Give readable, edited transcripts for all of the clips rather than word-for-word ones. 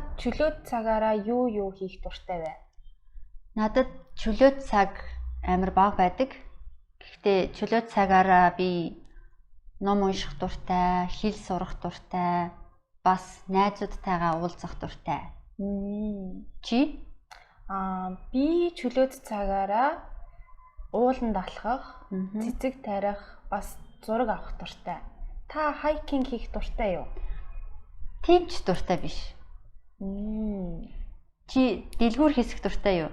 Та чөлөөт цагаараа юу хийх дуртай вэ? Надад чөлөөт цаг амар бага байдаг. Гэхдээ чөлөөт цагаараа би ном унших дуртай, хэл сурах дуртай, бас найзуудтайгаа уулзах дуртай. Чи? Би чөлөөт цагаараа ууланд алхах, цэцэг тарих, бас зураг авах дуртай. Та хайкинг хийх дуртай юу? Тийм ч дуртай биш. Чи дэлгүүр хийсэх дуртай юу?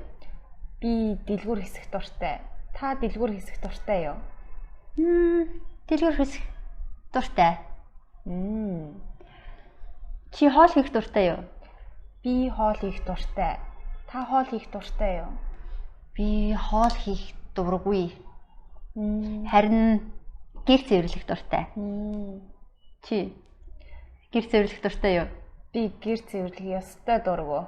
Би дэлгүүр хийсэх дуртай. Та дэлгүүр хийсэх дуртай юу? Дэлгүүр хийсэх дуртай. Чи хоол хийх дуртай юу? Би хоол хийх дуртай. Та хоол хийх дуртай юу? Би хоол хийх дургүй. Харин гэр цэвэрлэх дуртай. Чи гэр цэвэрлэх дуртай юу? Би гэр цэвэрлэх ёстой дургүй.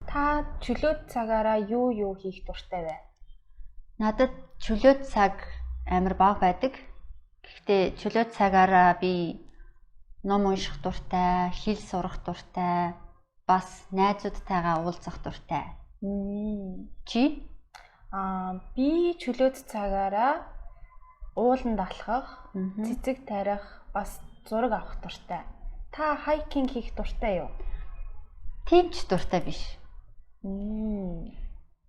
Та чөлөөт цагаараа юу хийх дуртай вэ? Надад чөлөөт цаг амар бага байдаг. Гэхдээ чөлөөт цагаараа би ном унших дуртай, хэл сурах дуртай, бас найзуудтайгаа уулзах дуртай. Чи? Би чөлөөт цагаараа ууланд алхах, цэцэг тарих, бас зураг авах дуртай. Та хайкинг хийх дуртай юу? Тийм ч дуртай биш.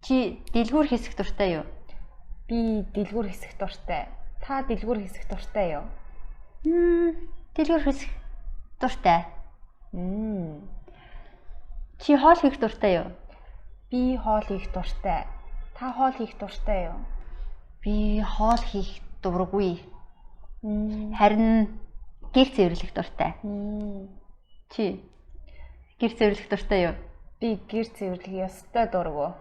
Чи дэлгүүр хийсэх дуртай юу? Би дэлгүүр хийсэх дуртай. Та дэлгүүр хийсэх дуртай юу? Дэлгүүр хийсэх дуртай. Чи хоол хийх дуртай юу? Би хоол хийх дуртай. Та хоол хийх дуртай юу? Би хоол хийх дургүй. Харин гэр цэвэрлэх дуртай. Чи гэр цэвэрлэх дуртай юу? Би гэр цэвэрлэх ёстой дургүй.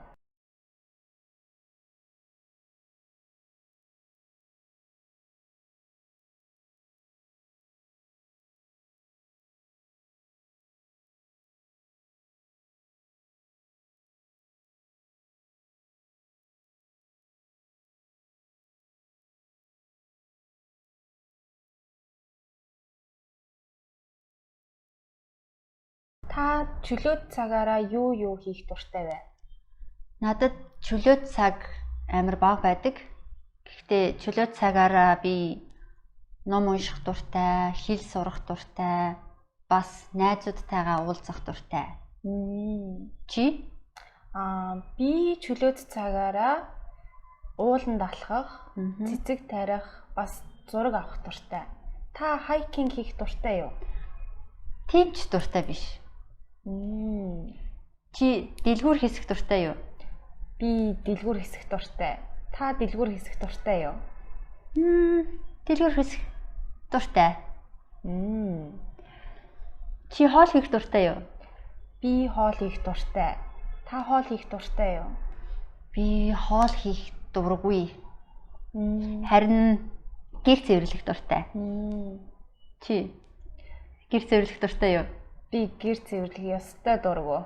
Та чөлөөт цагаараа юу хийх дуртай вэ? Надад чөлөөт цаг амар бага байдаг. Гэхдээ чөлөөт цагаараа би ном унших дуртай, хэл сурах дуртай, бас найзуудтайгаа уулзах дуртай. Чи? Би чөлөөт цагаараа ууланд алхах, цэцэг тарих, бас зураг авах дуртай. Та хайкинг хийх дуртай юу? Тийм ч дуртай биш. Чи дэлгүүр хийсэх дуртай юу? Би дэлгүүр хийсэх дуртай. Та дэлгүүр хийсэх дуртай юу? Дэлгүүр хийсэх дуртай. Чи хоол хийх дуртай юу? Би хоол хийх дуртай. Та хоол хийх дуртай юу? Би хоол хийх дургүй. Харин гэр цэвэрлэх дуртай. Чи гэр цэвэрлэх дуртай юу? Би гэр цэвэрлэх ёстой дургүй.